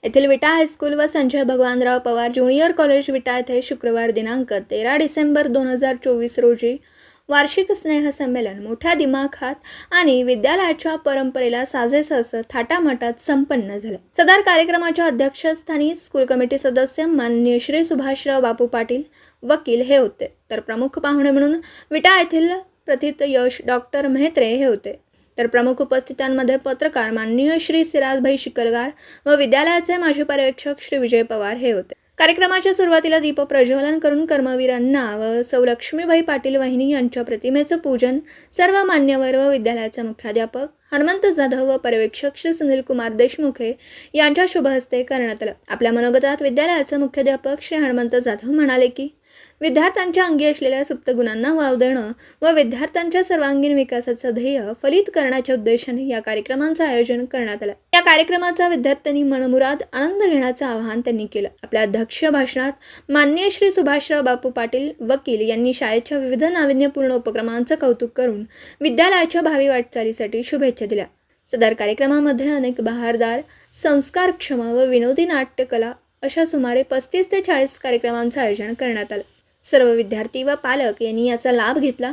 येथील विटा हायस्कूल व संजय भगवानराव पवार ज्युनियर कॉलेज विटा येथे शुक्रवार दिनांक 13 डिसेंबर 2024 रोजी वार्षिक स्नेहसंमेलन मोठ्या दिमाखात आणि विद्यालयाच्या परंपरेला साजेसं असं थाटामाटात संपन्न झालं। सदर कार्यक्रमाच्या अध्यक्षस्थानी स्कूल कमिटी सदस्य माननीय श्री सुभाषराव बापू पाटील वकील हे होते, तर प्रमुख पाहुणे म्हणून विटा येथील प्रथित यश डॉक्टर मेहत्रे हे होते। तर प्रमुख उपस्थितांमध्ये पत्रकार माननीय श्री सिराजभाई शिकलगार व विद्यालयाचे माजी पर्यवेक्षक श्री विजय पवार हे होते। कार्यक्रमाच्या सुरुवातीला दीप प्रज्वलन करून कर्मवीरांना व सौ लक्ष्मीबाई पाटील वहिनी यांच्या प्रतिमेचं पूजन सर्व मान्यवर व विद्यालयाचे मुख्याध्यापक हनुमंत जाधव व पर्यवेक्षक श्री सुनील कुमार देशमुखे यांच्या शुभ हस्ते करण्यात आलं। आपल्या मनोगतात विद्यालयाचे मुख्याध्यापक श्री हनुमंत जाधव म्हणाले की विद्यार्थ्यांच्या अंगी असलेल्या सुप्त गुणांना वाव देणं व विद्यार्थ्यांच्या सर्वांगीण विकासाचं ध्येय फलित करण्याच्या उद्देशाने या कार्यक्रमांचं आयोजन करण्यात आलं। या कार्यक्रमाचा विद्यार्थ्यांनी मनमुराद आनंद घेण्याचं आवाहन त्यांनी केलं। आपल्या अध्यक्षीय भाषणात माननीय श्री सुभाषराव बापू पाटील वकील यांनी शाळेच्या विविध नाविन्यपूर्ण उपक्रमांचं कौतुक करून विद्यालयाच्या भावी वाटचालीसाठी शुभेच्छा दिल्या। सदर कार्यक्रमामध्ये अनेक बहारदार, संस्कारक्षम व विनोदी नाट्यकला अशा सुमारे 35 ते 40 कार्यक्रमांचं आयोजन करण्यात आलं। सर्व विद्यार्थी व पालक यांनी याचा लाभ घेतला।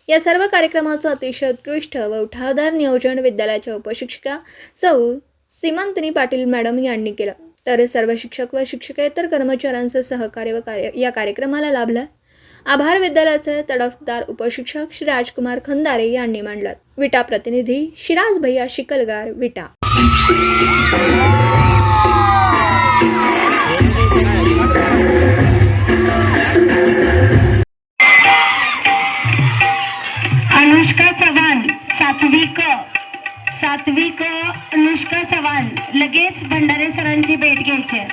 या सर्व कार्यक्रमाचं अतिशय उत्कृष्ट व उठावदार नियोजन विद्यालयाच्या उपशिक्षिका सौ सीमांतनी पाटील मॅडम यांनी केलं, तर सर्व शिक्षक व शिक्षकेतर कर्मचाऱ्यांचं सहकार्य या कार्यक्रमाला लाभलं। आभार विद्यालयाचे तडफदार उपशिक्षक श्री राजकुमार खंदारे यांनी मांडलं। विटा प्रतिनिधी शिराज भैया शिकलगार विटा। अनुष्का चव्हाण सात्विक अनुष्का चव्हाण लगेच भंडारे सरांची भेट घ्यायची।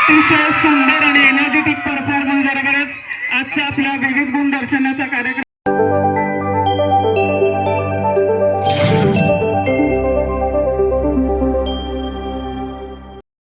अतिशय सुंदर आणि एनर्जेटिक परफॉर्मन्स बरोबरच आजचा आपला विविध गुण दर्शनाचा कार्यक्रम